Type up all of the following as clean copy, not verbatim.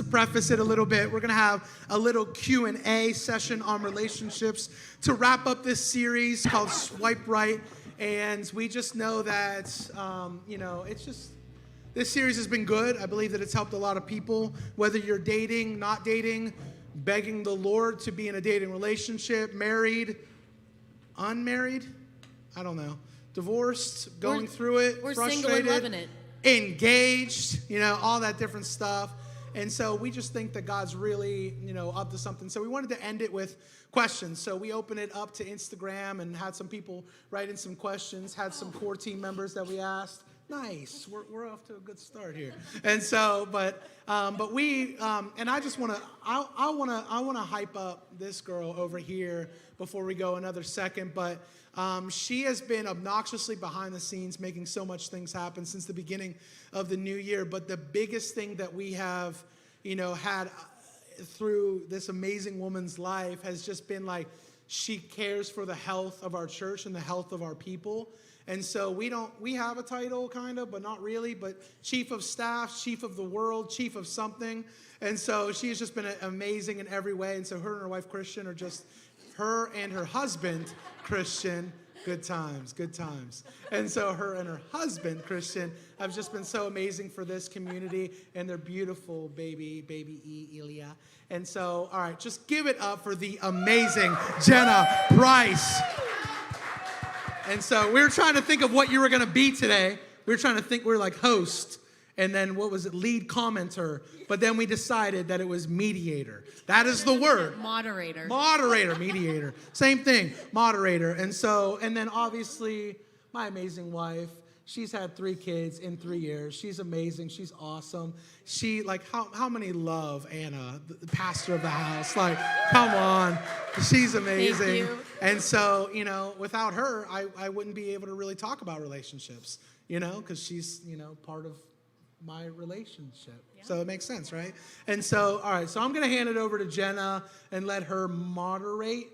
to preface it a little bit, we're going to have a little Q&A session on relationships to wrap up this series called Swipe Right. And we just know that, it's just, this series has been good. I believe that it's helped a lot of people, whether you're dating, not dating, begging the Lord to be in a dating relationship, married, unmarried, I don't know, divorced, going through it, we're frustrated, single and loving it, engaged, all that different stuff. And so we just think that God's really, up to something. So we wanted to end it with questions. So we opened it up to Instagram and had some people write in some questions, had some core team members that we asked. Nice, we're off to a good start here. And so, but we, and I just want to, I want to hype up this girl over here before we go another second. But she has been obnoxiously behind the scenes, making so much things happen since the beginning of the new year. But the biggest thing that we have, had through this amazing woman's life has just been like, she cares for the health of our church and the health of our people. And so we have a title kind of, but not really, but chief of staff, chief of the world, chief of something. And so she has just been amazing in every way. And so her and her wife, Christian, are just, her and her husband, Christian, good times. And so her and her husband, Christian, have just been so amazing for this community and their beautiful baby Ilya. And so, all right, just give it up for the amazing Jenna Price. And so we were trying to think of what you were going to be today. We were like host, and then what was it, lead commenter. But then we decided that it was mediator. That is the word. Moderator, mediator. Same thing, moderator. And then obviously my amazing wife. She's had 3 kids in 3 years. She's amazing. She's awesome. She, how many love Anna, the pastor of the house? Like, come on. She's amazing. Thank you. And so, without her, I wouldn't be able to really talk about relationships, because she's, part of my relationship. Yeah. So it makes sense, right? And so, all right, so I'm going to hand it over to Jenna and let her moderate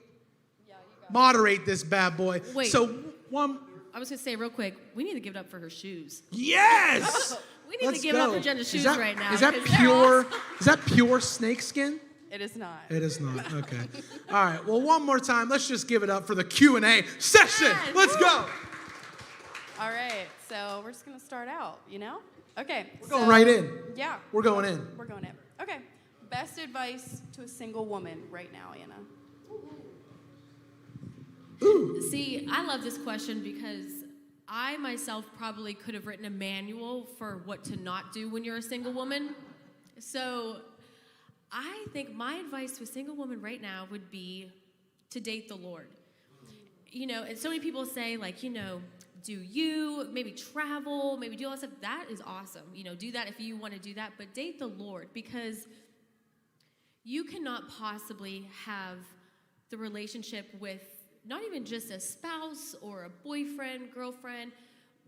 this bad boy. Wait. So I was going to say real quick, we need to give it up for her shoes. Yes! We need to give it up for Jenna's shoes right now. Is that pure? Is that pure snakeskin? It is not. It is not. Okay. All right. Well, one more time. Let's just give it up for the Q&A session. Yes. Let's go. All right. So we're just gonna start out. Okay. We're going right in. Yeah. We're going in. We're going in. Okay. Best advice to a single woman right now, Anna. Ooh. See, I love this question because I myself probably could have written a manual for what to not do when you're a single woman. So I think my advice to a single woman right now would be to date the Lord. And so many people say, do you, maybe travel, maybe do all that stuff. That is awesome. Do that if you want to do that. But date the Lord, because you cannot possibly have the relationship with not even just a spouse or a boyfriend, girlfriend,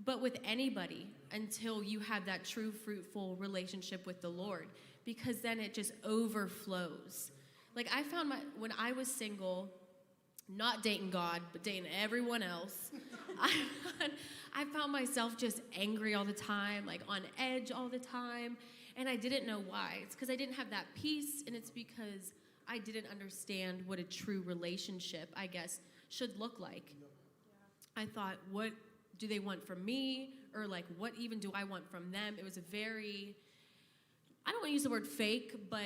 but with anybody until you have that true, fruitful relationship with the Lord, because then it just overflows. I found when I was single, not dating God, but dating everyone else, I found myself just angry all the time, on edge all the time, and I didn't know why. It's because I didn't have that peace, and it's because I didn't understand what a true relationship, I guess, should look like. I thought, what do they want from me? Or what even do I want from them? It was a very, I don't want to use the word fake, but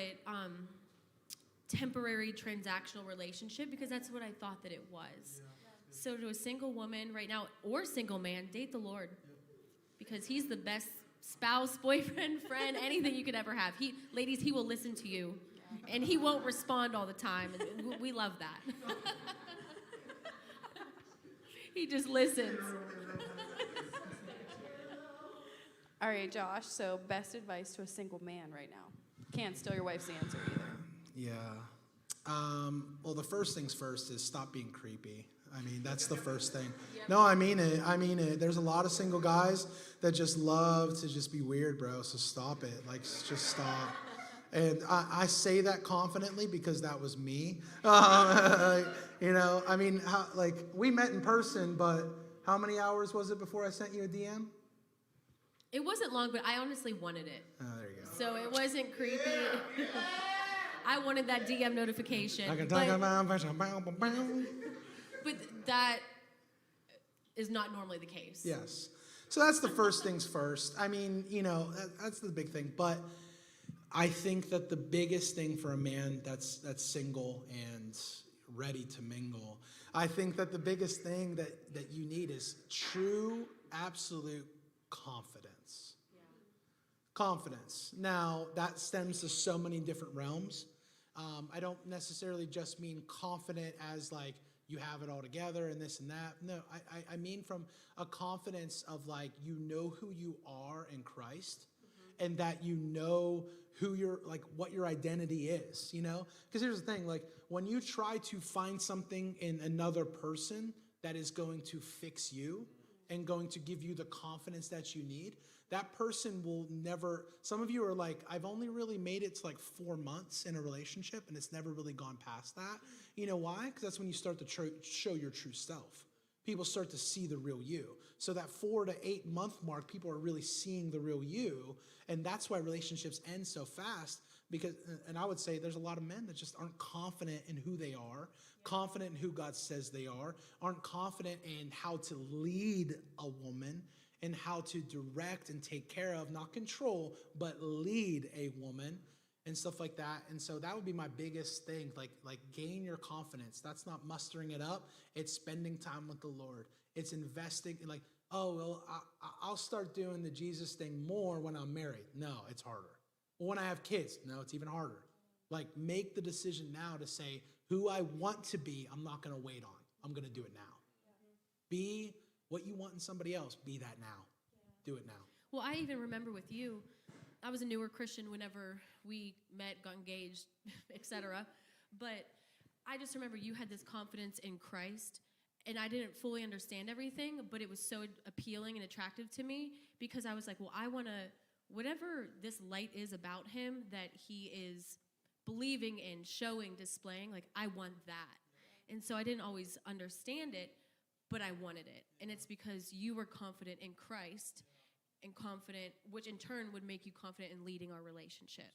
temporary transactional relationship, because that's what I thought that it was. Yeah. So to a single woman right now, or single man, date the Lord, because he's the best spouse, boyfriend, friend, anything you could ever have. Ladies, he will listen to you, and he won't respond all the time. And we love that. He just listens. All right, Josh. So best advice to a single man right now. Can't steal your wife's answer either. Yeah. Well, the first things first is stop being creepy. That's the first thing. Yep. No, I mean it. There's a lot of single guys that just love to just be weird, bro. So stop it. Just stop. And I say that confidently because that was me. We met in person, but how many hours was it before I sent you a DM? It wasn't long, but I honestly wanted it. Oh, there you go. so it wasn't creepy. I wanted that DM notification. I can talk about But that is not normally the case. Yes. So that's the first things first. I mean, that's the big thing. But I think that the biggest thing for a man that's single and ready to mingle, I think that the biggest thing that you need is true, absolute confidence. Yeah. Confidence. Now, that stems to so many different realms. I don't necessarily just mean confident as like you have it all together and this and that. No, I mean from a confidence of like you know who you are in Christ, and that you know who you're like what your identity is, Because here's the thing, like when you try to find something in another person that is going to fix you and going to give you the confidence that you need, that person will never. Some of you are like, I've only really made it to like 4 months in a relationship and it's never really gone past that. You know why? Because that's when you start to show your true self. People start to see the real you. So that 4 to 8 month mark, people are really seeing the real you. And that's why relationships end so fast. Because, and I would say there's a lot of men that just aren't confident in who they are, confident in who God says they are, aren't confident in how to lead a woman and how to direct and take care of, not control, but lead a woman and stuff like that. And so that would be my biggest thing, like gain your confidence. That's not mustering it up. It's spending time with the Lord. It's investing in like, oh, well, I'll start doing the Jesus thing more when I'm married. No, it's harder. Or when I have kids, no, it's even harder. Like make the decision now to say who I want to be, I'm not going to wait on. I'm going to do it now. Be what you want in somebody else. Be that now. Do it now. Well, I even remember with you, I was a newer Christian whenever we met, got engaged, etc. But I just remember you had this confidence in Christ, and I didn't fully understand everything, but it was so appealing and attractive to me because I was like, well, I want to, whatever this light is about him that he is believing in, showing, displaying, like I want that. And so I didn't always understand it, but I wanted it. And it's because you were confident in Christ and confident, which in turn would make you confident in leading our relationship.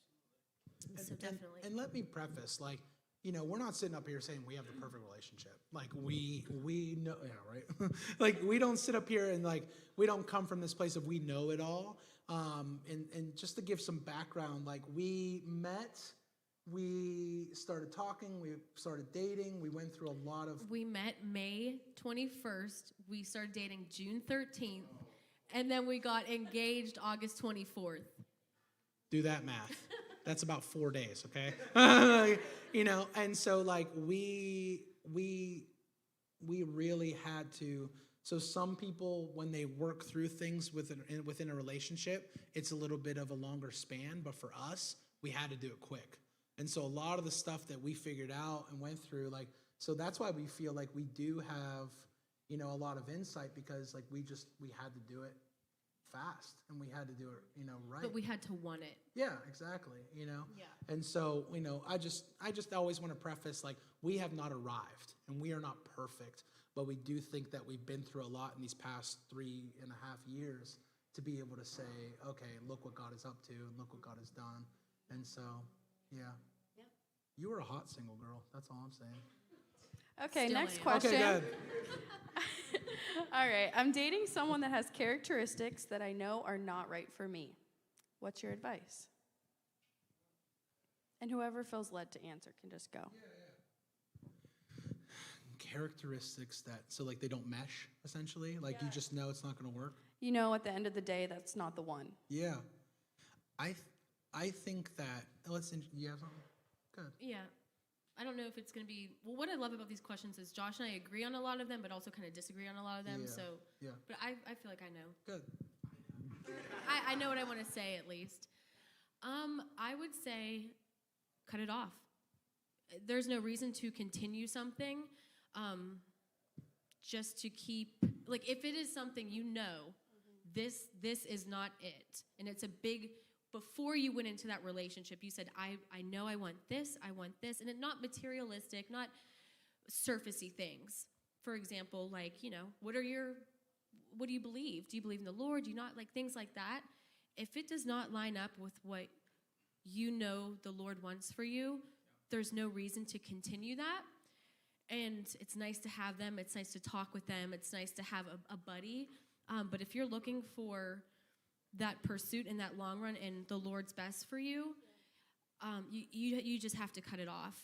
So definitely. And let me preface, like, we're not sitting up here saying we have the perfect relationship. Like we know, yeah, right? Like we don't sit up here and like, we don't come from this place of we know it all. And just to give some background, like we met, we started talking, we started dating, we went through a lot of... We met May 21st, we started dating June 13th, and then we got engaged August 24th. Do that math. That's about 4 days, okay? And so like we really had to... So some people, when they work through things within a relationship, it's a little bit of a longer span, but for us, we had to do it quick. And so a lot of the stuff that we figured out and went through, like, so that's why we feel like we do have, a lot of insight because like we had to do it fast and we had to do it, right. But we had to want it. Yeah, exactly, Yeah. And And so, I just always want to preface like we have not arrived and we are not perfect, but we do think that we've been through a lot in these past 3.5 years to be able to say, okay, look what God is up to and look what God has done. And so, yeah. You were a hot single girl. That's all I'm saying. Okay, Still next am. question. Okay, good. All right, I'm dating someone that has characteristics that I know are not right for me. What's your advice? And whoever feels led to answer can just go. Characteristics so like they don't mesh, essentially? Like you just know it's not going to work? You know, at the end of the day, that's not the one. Yeah. I think that, you have something? Good. yeah, I don't know if it's going to be, well, what I love about these questions is Josh and I agree on a lot of them, but also kind of disagree on a lot of them. Yeah, So, yeah. But I feel like I know. Good. I know what I want to say at least. I would say cut it off. There's no reason to continue something just to keep, like if it is something this is not it. And it's a big, before you went into that relationship, you said, I know I want this, and it not materialistic, not surfacey things. For example, like, what do you believe? Do you believe in the Lord? Do you not, like things like that? If it does not line up with what you know the Lord wants for you, there's no reason to continue that. And it's nice to have them. It's nice to talk with them. It's nice to have a buddy. But if you're looking for that pursuit in that long run and the Lord's best for you, you just have to cut it off.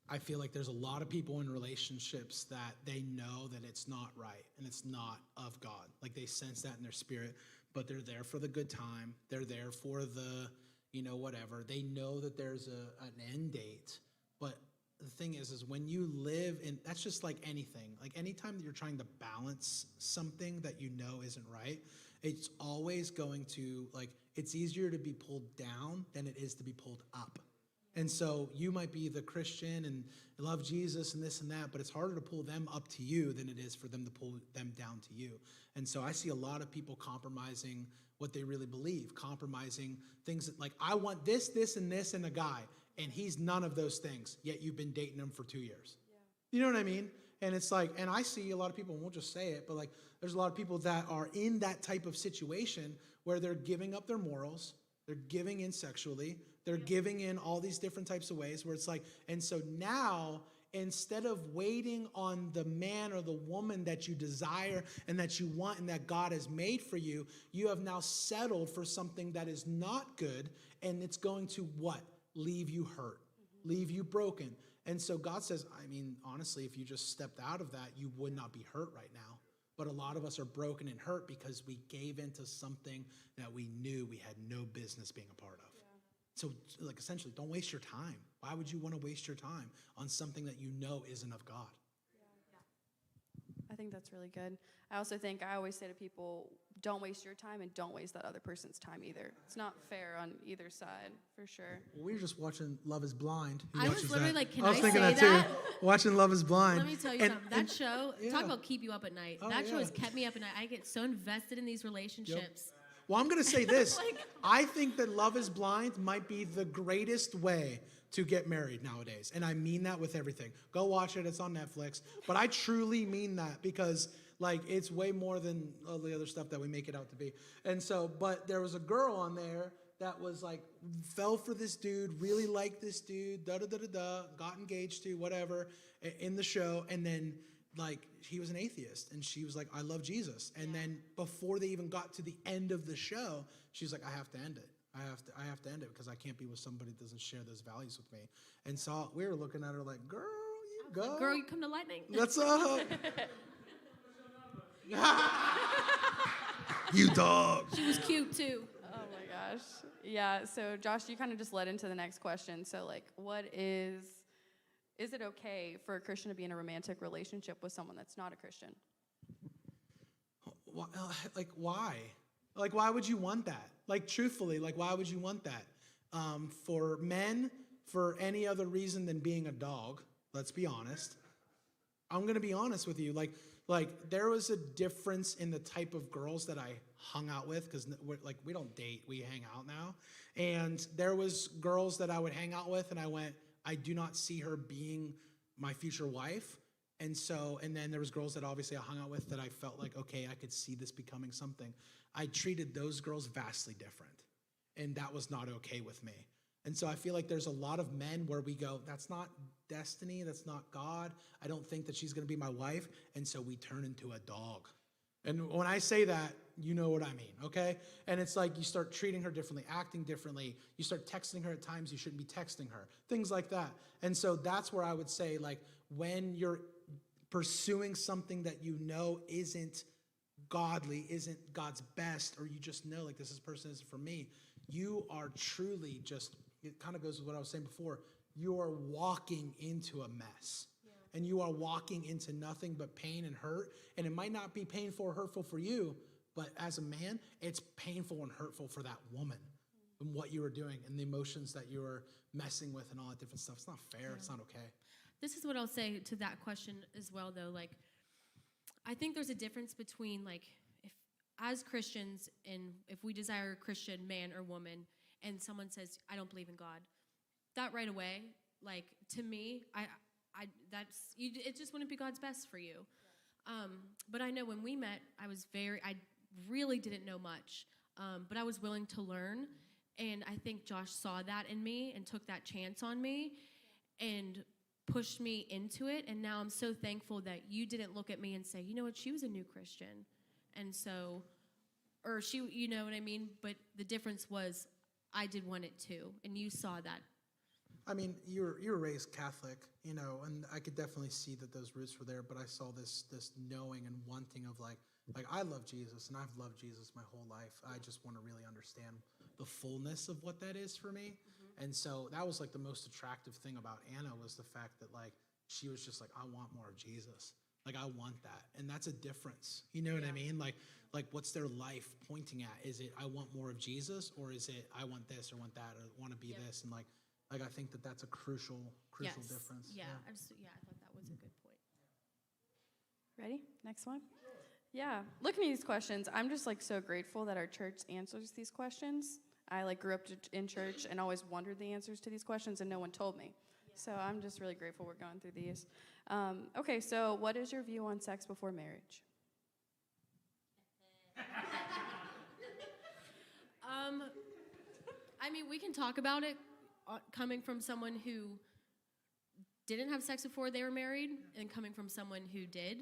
I feel like there's a lot of people in relationships that they know that it's not right and it's not of God. Like they sense that in their spirit, but they're there for the good time. They're there for the, whatever. They know that there's an end date. But the thing is when you live in, that's just like anything. Like anytime that you're trying to balance something that you know isn't right, it's always going to, it's easier to be pulled down than it is to be pulled up. And so you might be the Christian and love Jesus and this and that, but it's harder to pull them up to you than it is for them to pull them down to you. And so I see a lot of people compromising what they really believe, compromising things that I want this, and this in a guy, and he's none of those things, yet you've been dating him for 2 years. Yeah. You know what I mean? And it's and I see a lot of people, and we'll just say it, but there's a lot of people that are in that type of situation where they're giving up their morals, they're giving in sexually, they're giving in all these different types of ways where it's and so now, instead of waiting on the man or the woman that you desire and that you want and that God has made for you, you have now settled for something that is not good, and it's going to what? Leave you hurt, leave you broken. And so God says, honestly, if you just stepped out of that, you would not be hurt right now. But a lot of us are broken and hurt because we gave into something that we knew we had no business being a part of. So essentially, don't waste your time. Why would you want to waste your time on something that you know isn't of God? I think that's really good. I also think I always say to people, don't waste your time and don't waste that other person's time either. It's not fair on either side, for sure. Well, we were just watching Love is Blind. Who I was watches literally that? can I was I thinking say that that? too. Watching Love is Blind. Let me tell you something. That show, talk about keep you up at night. Oh, That show yeah. has kept me up at night. I get so invested in these relationships. Well, I'm going to say this. I think that Love is Blind might be the greatest way to get married nowadays. And I mean that with everything. Go watch it. It's on Netflix. But I truly mean that because it's way more than all the other stuff that we make it out to be. And so, but there was a girl on there that was fell for this dude, really liked this dude, got engaged to, whatever, in the show. And then he was an atheist and she was like, I love Jesus. And then before they even got to the end of the show, she's like, I have to end it. I have to end it because I can't be with somebody that doesn't share those values with me. And so we were looking at her like, girl, you go. Girl, you come to Lightning. That's you dog. She was cute too. Oh my gosh. Yeah, so Josh, you kind of just led into the next question. So what is it okay for a Christian to be in a romantic relationship with someone that's not a Christian? Why? Why would you want that? Truthfully, why would you want that? For men, for any other reason than being a dog, let's be honest. I'm going to be honest with you. There was a difference in the type of girls that I hung out with because we don't date, we hang out now. And there was girls that I would hang out with and I went, I do not see her being my future wife. And then there was girls that obviously I hung out with that I felt okay, I could see this becoming something. I treated those girls vastly different. And that was not okay with me. And so I feel there's a lot of men where we go, that's not destiny, that's not God. I don't think that she's going to be my wife. And so we turn into a dog. And when I say that, you know what I mean, okay? And it's you start treating her differently, acting differently. You start texting her at times you shouldn't be texting her, things like that. And so that's where I would say, when you're pursuing something that you know isn't godly, isn't God's best, or you just know this person isn't for me, you are truly just, it kind of goes with what I was saying before, you are walking into a mess. Yeah. And you are walking into nothing but pain and hurt. And it might not be painful or hurtful for you, but as a man, it's painful and hurtful for that woman and what you were doing and the emotions that you were messing with and all that different stuff. It's not fair. Yeah. It's not okay. This is what I'll say to that question as well, though. I think there's a difference between, if as Christians, and if we desire a Christian man or woman, and someone says, I don't believe in God, that right away, to me, it just wouldn't be God's best for you. But I know when we met, I really didn't know much, but I was willing to learn. And I think Josh saw that in me and took that chance on me and pushed me into it. And now I'm so thankful that you didn't look at me and say, you know what, she was a new Christian. And so, or she, you know what I mean? But the difference was I did want it too. And you saw that. I mean, you were raised Catholic, you know, and I could definitely see that those roots were there. But I saw this knowing and wanting of like I love Jesus, and I've loved Jesus my whole life. I just want to really understand the fullness of what that is for me. And so that was like the most attractive thing about Anna was the fact that like she was just like, I want more of Jesus. Like I want that. And that's a difference. You know what I mean? Like what's their life pointing at? Is it I want more of Jesus, or is it I want this or want that or want to be this? And like I think that that's a crucial Yes. difference. Yeah, I thought that was a good point. Ready? Next one? Yeah. Looking at these questions, I'm just like so grateful that our church answers these questions. I like grew up in church and always wondered the answers to these questions, and no one told me. So I'm just really grateful we're going through these. Okay, so what is your view on sex before marriage? I mean, we can talk about it coming from someone who didn't have sex before they were married and coming from someone who did.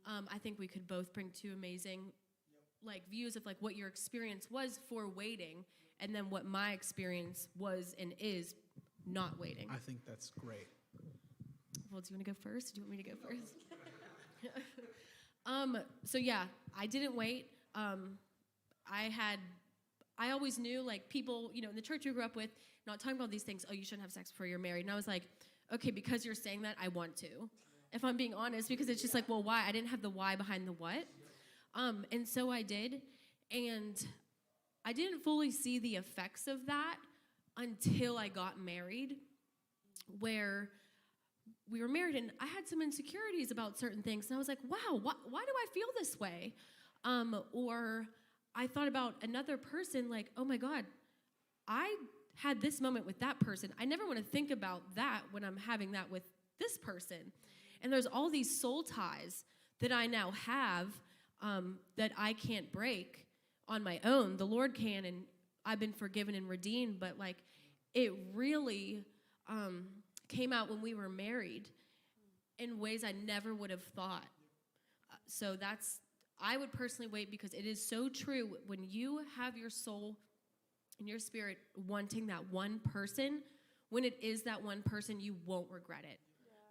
I think we could both bring two amazing like views of like what your experience was for waiting and then what my experience was and is not waiting. I think that's great. Well, do you want to go first? Do you want me to go first? So yeah, I didn't wait. I always knew like people, you know, in the church we grew up with, not talking about these things, oh, you shouldn't have sex before you're married. And I was like, okay, because you're saying that, I want to. If I'm being honest, because it's just like, well, why? I didn't have the why behind the what. And so I did. And I didn't fully see the effects of that until I got married, where we were married and I had some insecurities about certain things. And I was like, wow, why do I feel this way? Or I thought about another person like, oh my God, I had this moment with that person. I never want to think about that when I'm having that with this person. And there's all these soul ties that I now have that I can't break on my own. The Lord can, and I've been forgiven and redeemed, but like it really came out when we were married in ways I never would have thought. So I would personally wait because it is so true. When you have your soul and your spirit wanting that one person, when it is that one person, you won't regret it.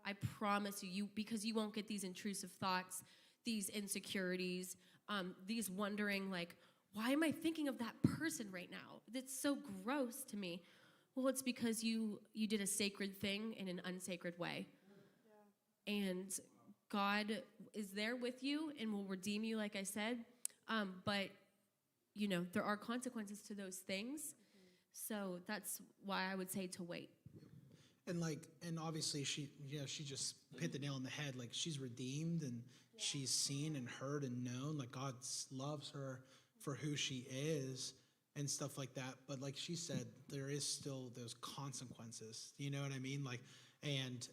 I promise you, because you won't get these intrusive thoughts, these insecurities, these wondering like, why am I thinking of that person right now? That's so gross to me. Well, it's because you did a sacred thing in an unsacred way. Yeah. And God is there with you and will redeem you, like I said. But, you know, there are consequences to those things. Mm-hmm. So that's why I would say to wait. And obviously she just hit the nail on the head. Like she's redeemed and she's seen and heard and known. Like God loves her for who she is and stuff like that. But like she said, there is still those consequences. You know what I mean? Like, and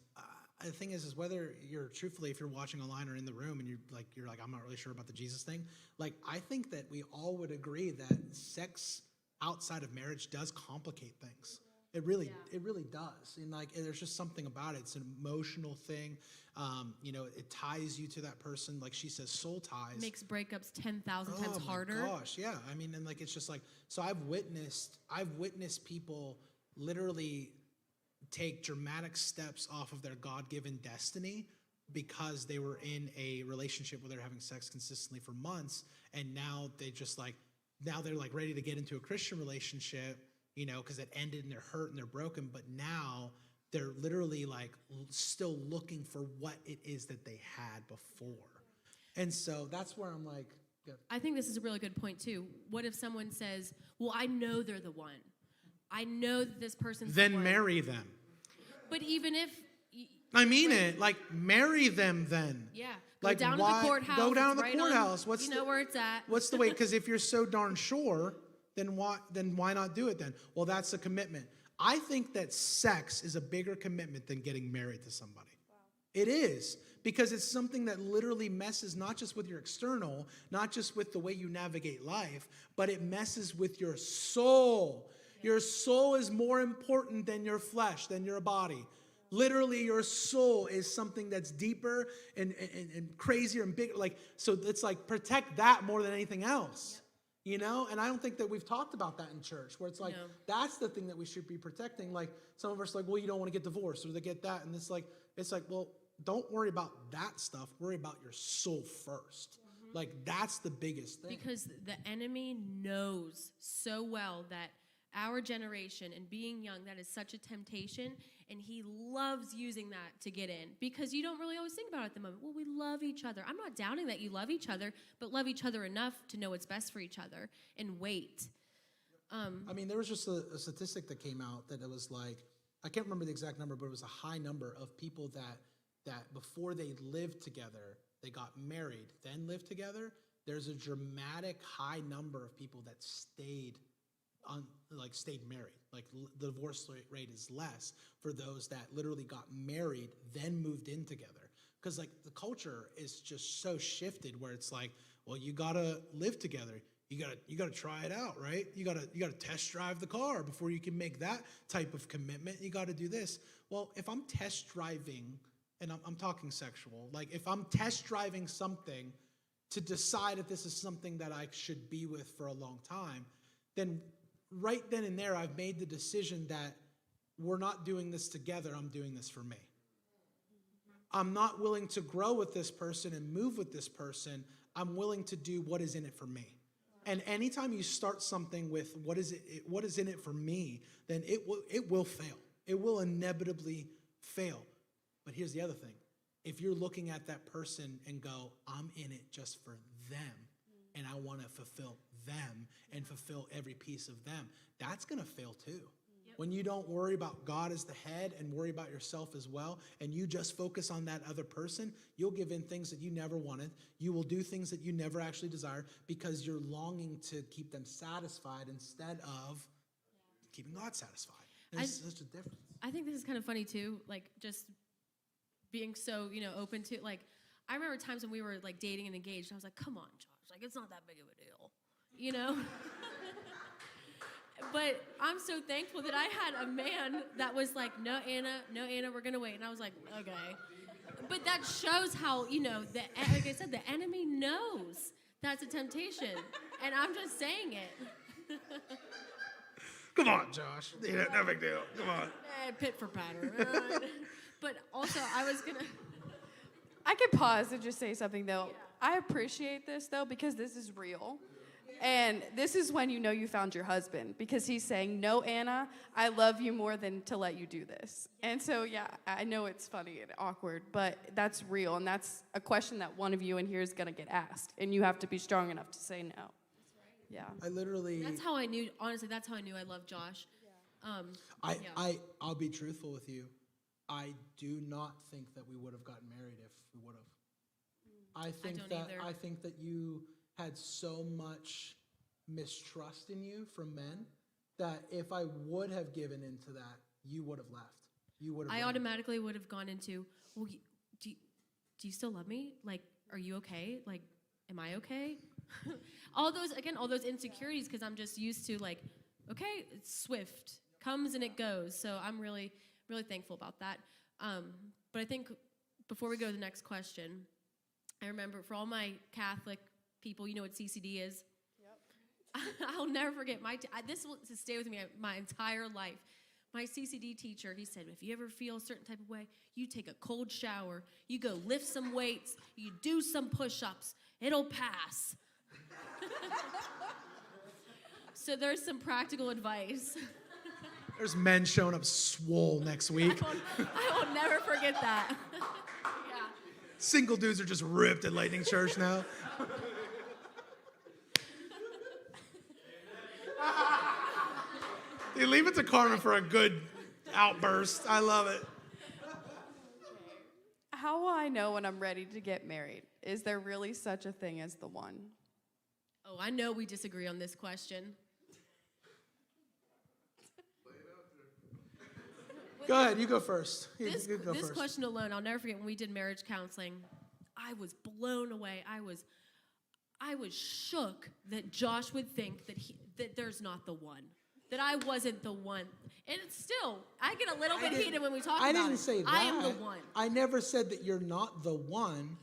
the thing is whether you're truthfully, if you're watching online or in the room and you're like, I'm not really sure about the Jesus thing. Like, I think that we all would agree that sex outside of marriage does complicate things. It really does. And like, there's just something about it. It's an emotional thing. You know, it ties you to that person. Like she says, soul ties. Makes breakups 10,000 times harder. Oh my gosh, yeah. I mean, and like, it's just like, so I've witnessed people literally take dramatic steps off of their God-given destiny because they were in a relationship where they're having sex consistently for months. And now they're like ready to get into a Christian relationship, you know, because it ended and they're hurt and they're broken. But now they're literally like still looking for what it is that they had before. And so that's where I'm like, yeah. I think this is a really good point too. What if someone says, well, I know they're the one. I know that this person's Then the one. marry them. But even if... I mean it. Like, marry them then. Yeah. Like, go down why, to the courthouse. Go down to the right courthouse. On, you know where it's at. What's the way? Because if you're so darn sure, then why not do it then? Well, that's a commitment. I think that sex is a bigger commitment than getting married to somebody. Wow. It is. Because it's something that literally messes not just with your external, not just with the way you navigate life, but it messes with your soul. Your soul is more important than your flesh, than your body. Literally, your soul is something that's deeper and crazier and bigger. Like, so it's like protect that more than anything else. You know, and I don't think that we've talked about that in church, where it's like, that's the thing that we should be protecting. Like, some of us are like, well, you don't want to get divorced, or they get that. And it's like, well, don't worry about that stuff. Worry about your soul first. Like, that's the biggest thing. Because the enemy knows so well that our generation and being young, that is such a temptation, and he loves using that to get in, because you don't really always think about it at the moment. Well, we love each other. I'm not doubting that you love each other, but love each other enough to know what's best for each other and wait. I mean, there was just a statistic that came out that it was like, I can't remember the exact number, but it was a high number of people that before they lived together, they got married, then lived together. There's a dramatic high number of people that stayed married. Like, the divorce rate is less for those that literally got married, then moved in together. Because like the culture is just so shifted, where it's like, well, you gotta live together. You gotta try it out, right? You gotta test drive the car before you can make that type of commitment. You gotta do this. Well, if I'm test driving, and I'm talking sexual, like if I'm test driving something to decide if this is something that I should be with for a long time, then right then and there, I've made the decision that we're not doing this together. I'm doing this for me. I'm not willing to grow with this person and move with this person. I'm willing to do what is in it for me. And anytime you start something with what is in it for me, then it will fail. It will inevitably fail. But here's the other thing. If you're looking at that person and go, I'm in it just for them, and I want to fulfill them and fulfill every piece of them, that's going to fail too. Yep. When you don't worry about God as the head and worry about yourself as well, and you just focus on that other person, you'll give in things that you never wanted. You will do things that you never actually desired, because you're longing to keep them satisfied instead of keeping God satisfied. There's such a difference. I think this is kind of funny too, like just being so, open to, like, I remember times when we were like dating and engaged, I was like, come on, Josh, like it's not that big of a deal, But I'm so thankful that I had a man that was like, no, Anna, we're gonna wait. And I was like, okay. But that shows how, like I said, the enemy knows that's a temptation. And I'm just saying it. Come on, Josh. No big deal. Come on. Pit for patter. But also, I could pause and just say something, though. Yeah. I appreciate this, though, because this is real. And this is when you know you found your husband, because he's saying, no, Anna, I love you more than to let you do this. And so, yeah, I know it's funny and awkward, but that's real. And that's a question that one of you in here is going to get asked. And you have to be strong enough to say no. That's right. Yeah. That's how I knew, honestly, that's how I knew I loved Josh. Yeah. I'll be truthful with you. I do not think that we would have gotten married if we would have. I think that you had so much mistrust in you from men that if I would have given into that, you would have left. I automatically would have gone into, well, do you still love me? Like, are you okay? Like, am I okay? all those insecurities, because I'm just used to like, okay, it's swift, comes and it goes. So I'm really, really thankful about that. But I think before we go to the next question, I remember for all my Catholic people, you know what CCD is? Yep. I'll never forget this will stay with me my entire life. My CCD teacher, he said, if you ever feel a certain type of way, you take a cold shower, you go lift some weights, you do some push-ups, it'll pass. So there's some practical advice. There's men showing up swole next week. I will never forget that. Yeah. Single dudes are just ripped at Lightning Church now. You leave it to Carmen for a good outburst. I love it. How will I know when I'm ready to get married? Is there really such a thing as the one? Oh, I know we disagree on this question. Go ahead, you go first. This question alone, I'll never forget when we did marriage counseling. I was blown away. I was shook that Josh would think that there's not the one. that I wasn't the one. And it's still, I get a little bit heated when we talk I about it. didn't say that. I am the one. I never said that you're not the one,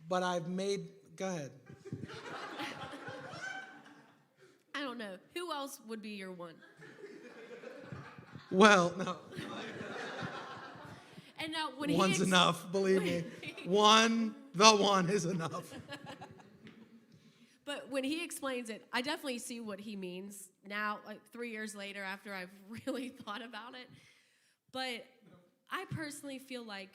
but I've made. Go ahead. I don't know. Who else would be your one? Well, no. And now when One's he enough, believe me. The one is enough. But when he explains it, I definitely see what he means now, like 3 years later after I've really thought about it. But I personally feel like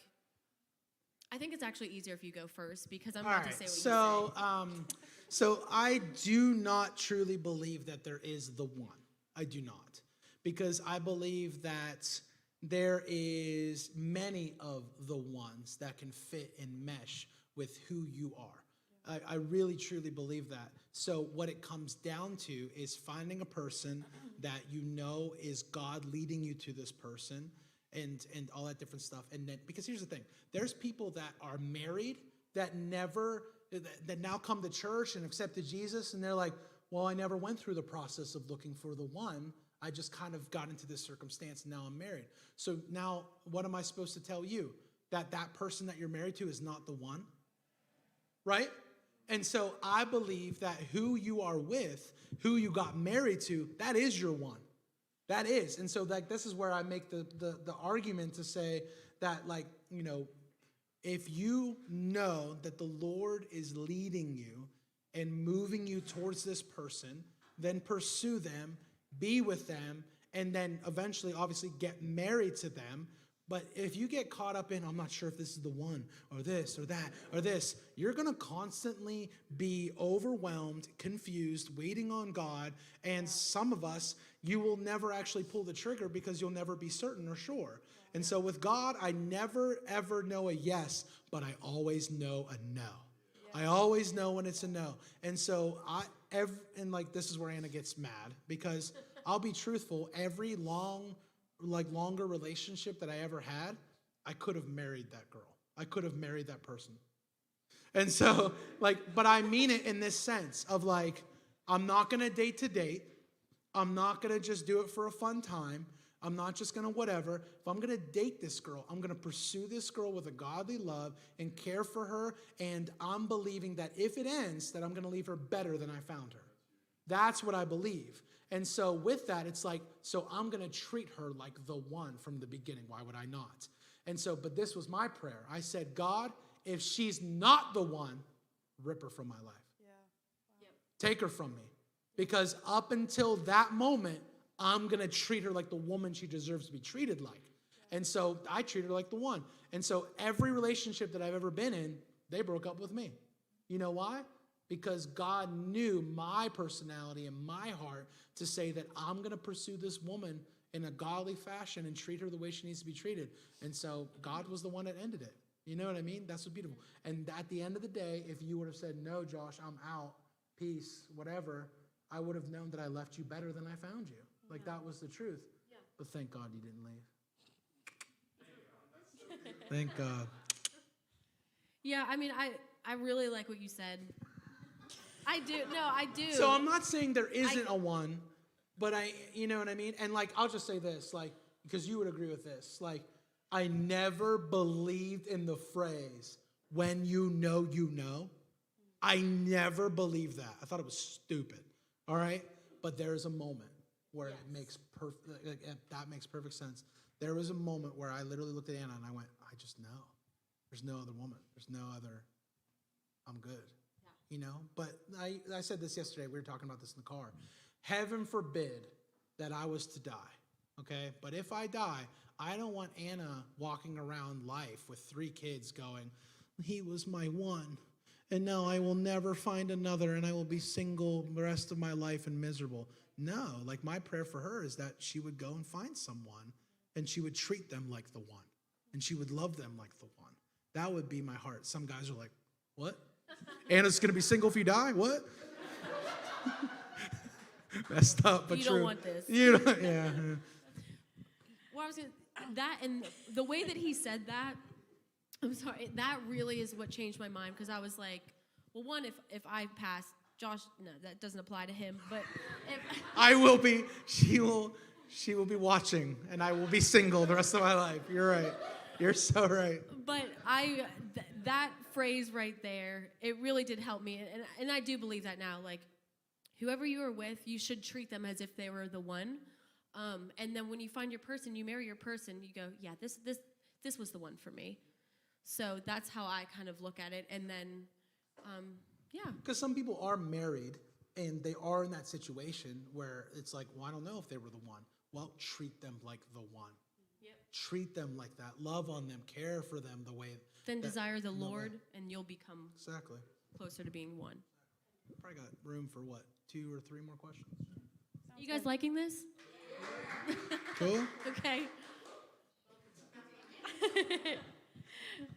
I think it's actually easier if you go first because I'm All about right. to say what you say. So I do not truly believe that there is the one. I do not, because I believe that there is many of the ones that can fit and mesh with who you are. I really truly believe that. So what it comes down to is finding a person that you know is God leading you to this person and all that different stuff. And then, because here's the thing, there's people that are married that now come to church and accepted Jesus, and they're like, well, I never went through the process of looking for the one. I just kind of got into this circumstance and now I'm married. So now what am I supposed to tell you? That person that you're married to is not the one? Right? And so I believe that who you are with, who you got married to, that is your one. That is. And so like this is where I make the argument to say that, like, you know, if you know that the Lord is leading you and moving you towards this person, then pursue them, be with them, and then eventually obviously get married to them. But if you get caught up in, I'm not sure if this is the one, or this, or that, or this, you're going to constantly be overwhelmed, confused, waiting on God. And some of us, you will never actually pull the trigger because you'll never be certain or sure. And so with God, I never, ever know a yes, but I always know a no. I always know when it's a no. And so this is where Anna gets mad, because I'll be truthful, every longer relationship that I ever had, I could have married that girl. I could have married that person. And so, but I mean it in this sense of like, I'm not going to date to date. I'm not going to just do it for a fun time. I'm not just going to whatever. If I'm going to date this girl, I'm going to pursue this girl with a godly love and care for her. And I'm believing that if it ends, that I'm going to leave her better than I found her. That's what I believe. And so with that, it's like, so I'm going to treat her like the one from the beginning. Why would I not? And so, but this was my prayer. I said, God, if she's not the one, rip her from my life. Yeah. Take her from me. Because up until that moment, I'm going to treat her like the woman she deserves to be treated like. And so I treat her like the one. And so every relationship that I've ever been in, they broke up with me. You know why? Because God knew my personality and my heart to say that I'm going to pursue this woman in a godly fashion and treat her the way she needs to be treated. And so God was the one that ended it. You know what I mean? That's what's beautiful. And at the end of the day, if you would have said, no, Josh, I'm out, peace, whatever, I would have known that I left you better than I found you. Like, that was the truth. Yeah. But thank God you didn't leave. Thank God. Yeah, I mean, I really like what you said. I do. No, I do. So I'm not saying there isn't a one, but you know what I mean? And like, I'll just say this, like, because you would agree with this. Like, I never believed in the phrase, when you know, you know. I never believed that. I thought it was stupid. All right? But there is a moment where it makes that makes perfect sense. There was a moment where I literally looked at Anna and I went, I just know. There's no other woman. There's no other. I'm good. Yeah. You know? But I said this yesterday. We were talking about this in the car. Heaven forbid that I was to die. Okay? But if I die, I don't want Anna walking around life with 3 kids going, he was my one. And now I will never find another and I will be single the rest of my life and miserable. No, like my prayer for her is that she would go and find someone and she would treat them like the one and she would love them like the one. That would be my heart. Some guys are like, what? Anna's going to be single if you die? What? Messed up, but you true. don't want this. You don't, yeah. Well, I was going to, that, and the way that he said that, I'm sorry, that really is what changed my mind, because I was like, well, one, if I pass, Josh, no, that doesn't apply to him. But if, I will be, she will be watching, and I will be single the rest of my life. You're right. You're so right. but that phrase right there, it really did help me, and I do believe that now. Like, whoever you are with, you should treat them as if they were the one. And then when you find your person, you marry your person, you go, yeah, this was the one for me. So that's how I kind of look at it. And then, yeah. Because some people are married, and they are in that situation where it's like, well, I don't know if they were the one. Well, treat them like the one. Yep. Treat them like that. Love on them. Care for them the way. Then that- desire the in the way. Lord, and you'll become Exactly. closer to being one. Probably got room for what, 2 or 3 more questions? You guys liking this? Cool. Okay.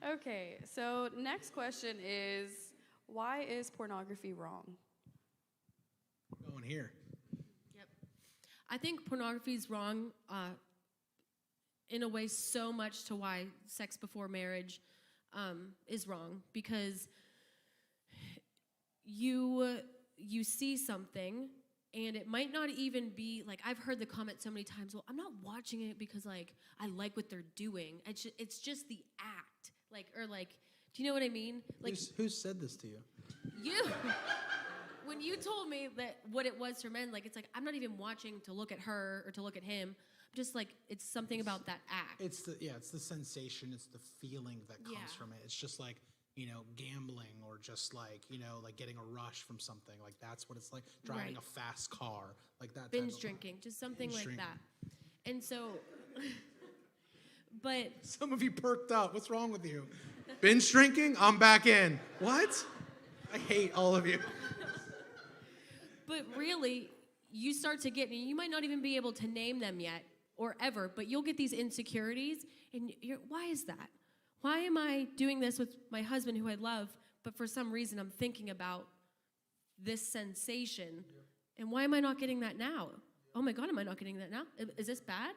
Okay, so next question is, why is pornography wrong? Going here. Yep. I think pornography is wrong in a way so much to why sex before marriage is wrong, because you see something and it might not even be like, I've heard the comment so many times, well, I'm not watching it because like I like what they're doing. It's just the act, like, or like, do you know what I mean? Like, Who said this to you? you when you told me that what it was for men, like, it's like I'm not even watching to look at her or to look at him. I'm just like, it's something about that act. It's the sensation, it's the feeling that comes Yeah. from it. It's just like, gambling, or just like, like getting a rush from something. Like that's what it's like. Driving Right. a fast car, like that. Binge type of- drinking, just something Binge like drinking. that. And so, but Some of you perked up. What's wrong with you? Binge drinking? I'm back in. What? I hate all of you. But really, you start to get, and you might not even be able to name them yet or ever, but you'll get these insecurities, and why is that? Why am I doing this with my husband who I love, but for some reason I'm thinking about this sensation, and why am I not getting that now? Oh my God, am I not getting that now? Is this bad?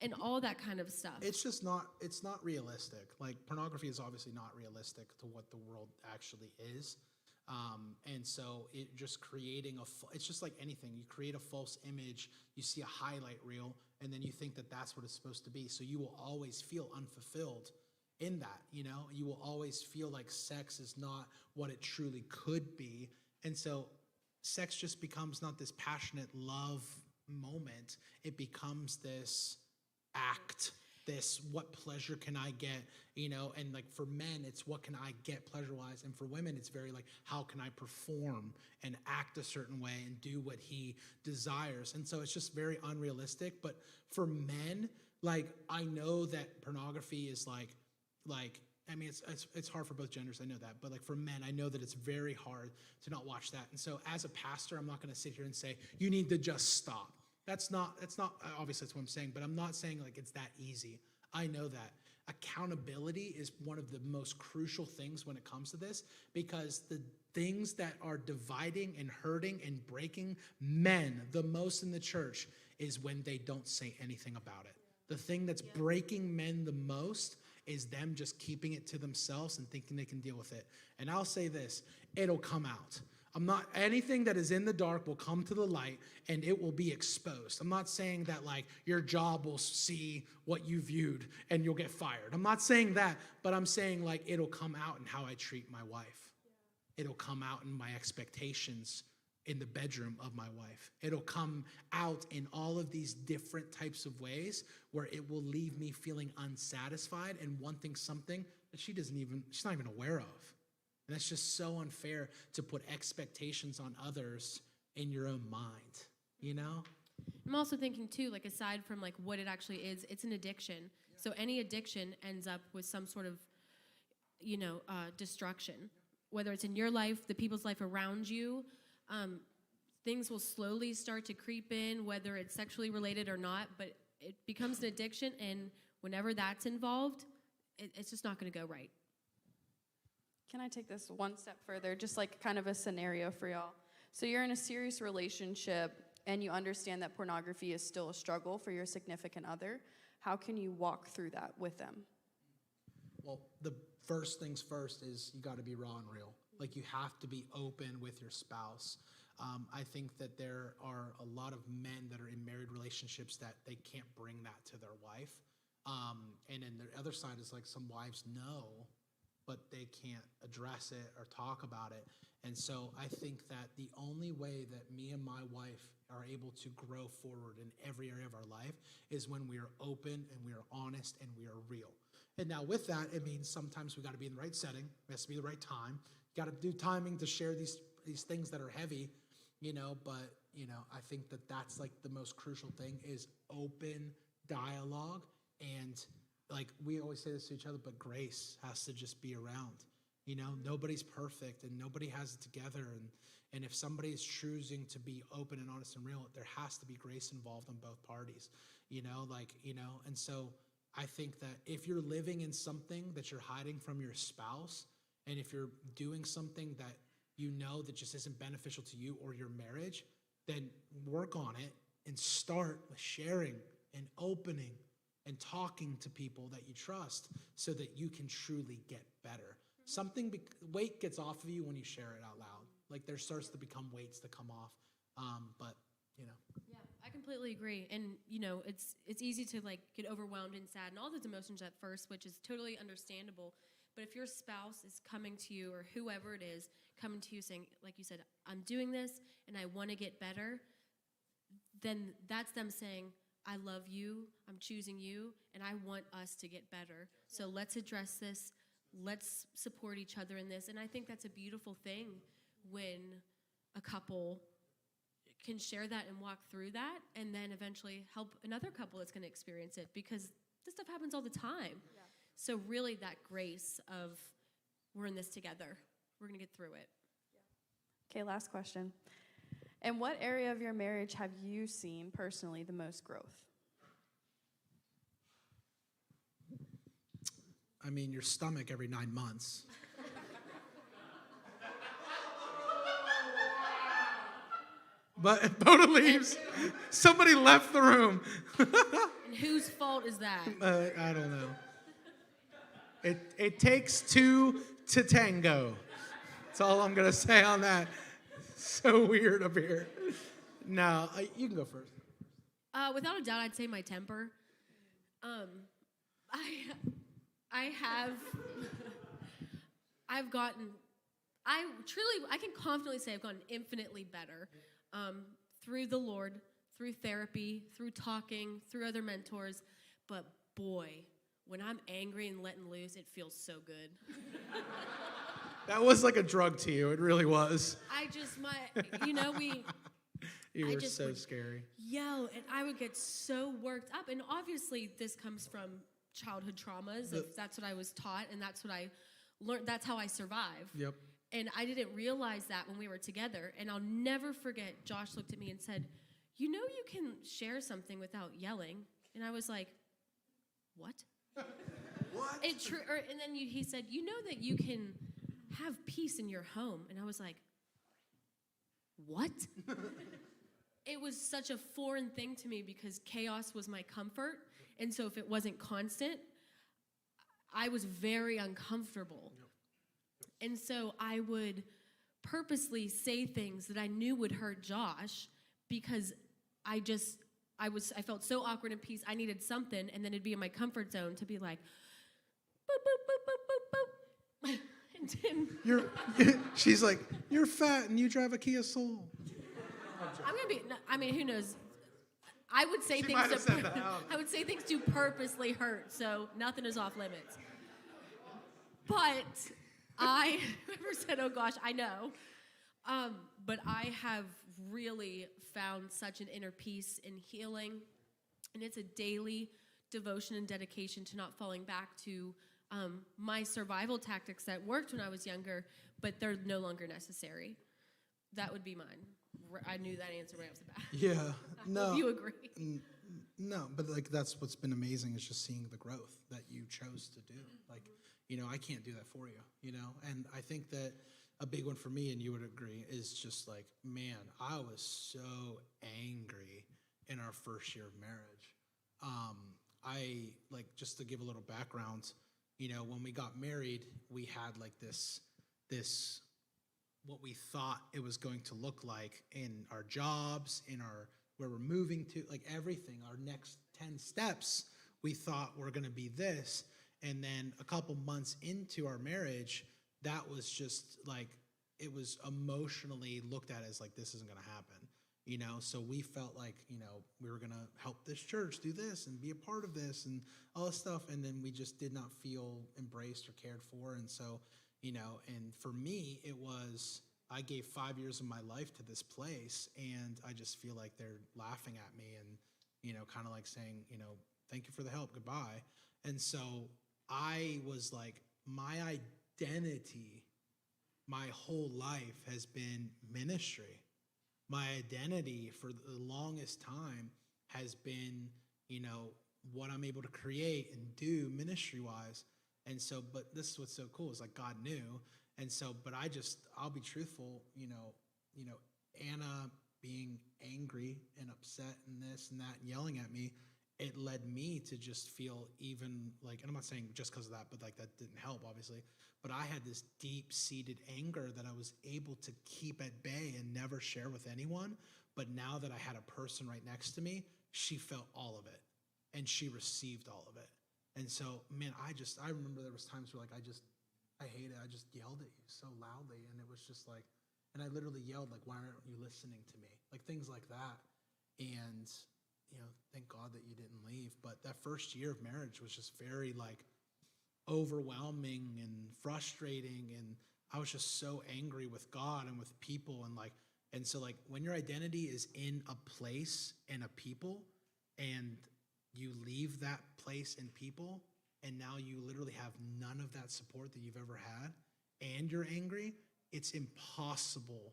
And all that kind of stuff. It's not realistic. Like pornography is obviously not realistic to what the world actually is. And so it just creating it's just like anything. You create a false image, you see a highlight reel, and then you think that that's what it's supposed to be. So you will always feel unfulfilled in that, you will always feel like sex is not what it truly could be. And so sex just becomes not this passionate love moment. It becomes this act, this what pleasure can I get, and like for men, it's what can I get pleasure-wise, and for women, it's very like, how can I perform and act a certain way and do what he desires. And so it's just very unrealistic. But for men, like, I know that pornography is like, I mean, it's hard for both genders, I know that, but like for men, I know that it's very hard to not watch that. And so as a pastor, I'm not going to sit here and say, you need to just stop. That's not, obviously that's what I'm saying, but I'm not saying like it's that easy. I know that. Accountability is one of the most crucial things when it comes to this, because the things that are dividing and hurting and breaking men the most in the church is when they don't say anything about it. The thing that's breaking men the most is them just keeping it to themselves and thinking they can deal with it. And I'll say this, it'll come out. Anything that is in the dark will come to the light and it will be exposed. I'm not saying that like your job will see what you viewed and you'll get fired. I'm not saying that, but I'm saying like it'll come out in how I treat my wife. It'll come out in my expectations in the bedroom of my wife. It'll come out in all of these different types of ways where it will leave me feeling unsatisfied and wanting something that she's not even aware of. And that's just so unfair to put expectations on others in your own mind, I'm also thinking too, like aside from like what it actually is, it's an addiction. So any addiction ends up with some sort of, destruction. Whether it's in your life, the people's life around you, things will slowly start to creep in, whether it's sexually related or not, but it becomes an addiction, and whenever that's involved, it's just not going to go right. Can I take this one step further, just like kind of a scenario for y'all? So you're in a serious relationship and you understand that pornography is still a struggle for your significant other. How can you walk through that with them? Well, the first things first is you got to be raw and real. Like, you have to be open with your spouse. I think that there are a lot of men that are in married relationships that they can't bring that to their wife. And then the other side is like some wives know, but they can't address it or talk about it. And so I think that the only way that me and my wife are able to grow forward in every area of our life is when we are open and we are honest and we are real. And now with that, it means sometimes we got to be in the right setting. It has to be the right time. Got to do timing to share these things that are heavy, but, I think that that's like the most crucial thing is open dialogue. And like we always say this to each other, but grace has to just be around. Nobody's perfect and nobody has it together. And if somebody is choosing to be open and honest and real, there has to be grace involved on both parties, and so I think that if you're living in something that you're hiding from your spouse, and if you're doing something that that just isn't beneficial to you or your marriage, then work on it and start sharing and opening and talking to people that you trust so that you can truly get better. Weight gets off of you when you share it out loud. Like there starts to become weights that come off. Yeah, I completely agree. And, it's easy to like get overwhelmed and sad and all those emotions at first, which is totally understandable. But if your spouse is coming to you or whoever it is coming to you saying, like you said, I'm doing this and I want to get better, then that's them saying, I love you, I'm choosing you, and I want us to get better. So let's address this. Let's support each other in this. And I think that's a beautiful thing when a couple can share that and walk through that and then eventually help another couple that's going to experience it, because this stuff happens all the time. Yeah. So really that grace of we're in this together. We're going to get through it. Yeah. Okay, last question. In what area of your marriage have you seen personally the most growth? I mean, your stomach every 9 months. But Bona leaves. Somebody left the room. And whose fault is that? I don't know. It takes two to tango. That's all I'm going to say on that. So weird up here. No, you can go first. Without a doubt, I'd say my temper. I can confidently say I've gotten infinitely better through the Lord, through therapy, through talking, through other mentors. But boy, when I'm angry and letting loose, it feels so good. That was like a drug to you. It really was. You were so scary. Yell, and I would get so worked up. And obviously, this comes from childhood traumas. That's what I was taught, and that's what I learned. That's how I survive. Yep. And I didn't realize that when we were together. And I'll never forget, Josh looked at me and said, you can share something without yelling. And I was like, what? What? And then he said, that you can have peace in your home. And I was like, what? It was such a foreign thing to me because chaos was my comfort. And so if it wasn't constant, I was very uncomfortable. Yep. And so I would purposely say things that I knew would hurt Josh because I felt so awkward and peace. I needed something, and then it'd be in my comfort zone to be like, boop, boop, boop, boop, boop. She's like, you're fat and you drive a Kia Soul. Who knows? I would say I would say things to purposely hurt, so nothing is off limits. But I never said, oh gosh, I know. But I have really found such an inner peace and healing, and it's a daily devotion and dedication to not falling back to my survival tactics that worked when I was younger, but they're no longer necessary. That would be mine. I knew that answer right off the bat. Yeah, no. Hope you agree. No, but like that's what's been amazing is just seeing the growth that you chose to do. Like, I can't do that for you, And I think that a big one for me, and you would agree, is just like, man, I was so angry in our first year of marriage. Just to give a little background, when we got married, we had like this what we thought it was going to look like in our jobs, in our where we're moving to, like everything. Our next 10 steps, we thought were going to be this. And then a couple months into our marriage, that was just like, it was emotionally looked at as like, this isn't going to happen. You know, so we felt like, you know, we were going to help this church do this and be a part of this and all this stuff. And then we just did not feel embraced or cared for. And so, you know, and for me, it was, I gave 5 years of my life to this place, and I just feel like they're laughing at me and, you know, kind of like saying, you know, thank you for the help, goodbye. And so I was like, my identity, my whole life has been ministry. My identity for the longest time has been, you know, what I'm able to create and do ministry-wise. And so, but this is what's so cool is like God knew. And so, but I'll be truthful, you know, Anna being angry and upset and this and that and yelling at me, it led me to just feel even like, and I'm not saying just because of that, but like that didn't help, obviously. But I had this deep-seated anger that I was able to keep at bay and never share with anyone. But now that I had a person right next to me, she felt all of it, and she received all of it. And so, man, I remember there was times where like I hate it. I just yelled at you so loudly, and it was just like, and I literally yelled like, why aren't you listening to me? Like things like that. And, you know, thank God that you didn't leave. But that first year of marriage was just very like overwhelming and frustrating, and I was just so angry with God and with people, and so like when your identity is in a place and a people, and you leave that place and people, and now you literally have none of that support that you've ever had, and you're angry, it's impossible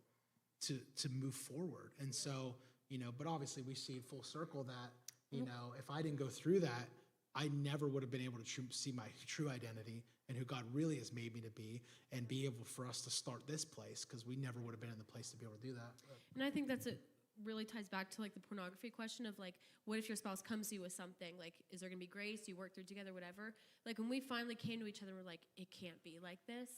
to move forward. And so, you know, but obviously we see full circle that, you know, if I didn't go through that, I never would have been able to see my true identity and who God really has made me to be, and be able for us to start this place, because we never would have been in the place to be able to do that. And I think that's really ties back to like the pornography question of like, what if your spouse comes to you with something? Like, is there gonna be grace? You work through together, whatever. Like when we finally came to each other, we're like, it can't be like this,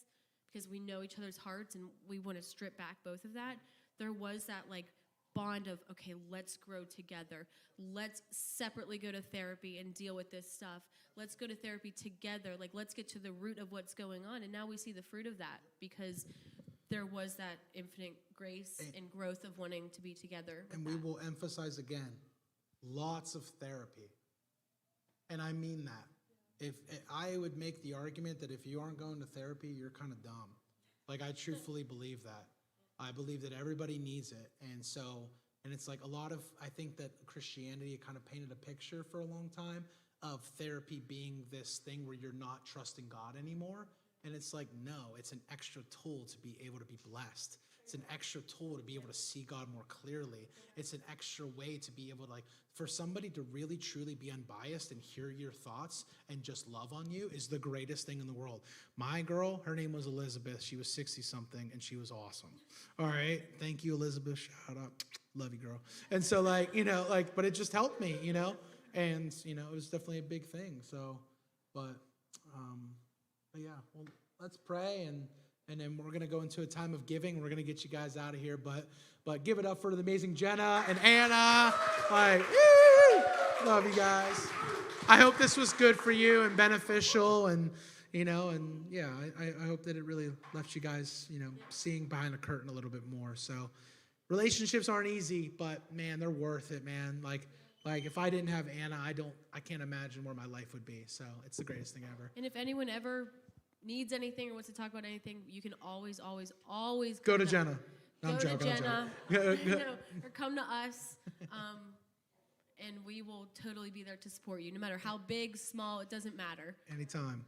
because we know each other's hearts and we want to strip back both of that. There was that like bond of, okay, let's grow together. Let's separately go to therapy and deal with this stuff. Let's go to therapy together. Like, let's get to the root of what's going on. And now we see the fruit of that, because there was that infinite grace and growth of wanting to be together. And we will emphasize again, lots of therapy. And I mean that. If I would make the argument that if you aren't going to therapy, you're kind of dumb. Like, I truthfully believe that. I believe that everybody needs it. And so, and it's like a lot of, I think that Christianity kind of painted a picture for a long time of therapy being this thing where you're not trusting God anymore. And it's like, no, it's an extra tool to be able to be blessed. It's an extra tool to be able to see God more clearly. It's an extra way to be able to, like, for somebody to really truly be unbiased and hear your thoughts and just love on you is the greatest thing in the world. My girl, her name was Elizabeth. She was 60-something, and she was awesome. All right. Thank you, Elizabeth. Shout out. Love you, girl. And so, like, you know, like, but it just helped me, you know, and, you know, it was definitely a big thing. So, but yeah, well, let's pray, and then we're going to go into a time of giving. We're going to get you guys out of here, but give it up for the amazing Jenna and Anna. Like, woo! Love you guys. I hope this was good for you and beneficial, and, you know, and yeah, I hope that it really left you guys, you know, seeing behind the curtain a little bit more. So relationships aren't easy, but man, they're worth it, man. Like if I didn't have Anna, I can't imagine where my life would be. So it's the greatest thing ever. And if anyone ever needs anything or wants to talk about anything, you can always Go to Jenna. No, Go I'm to joking. Jenna. No, or come to us, and we will totally be there to support you, no matter how big, small, it doesn't matter. Anytime.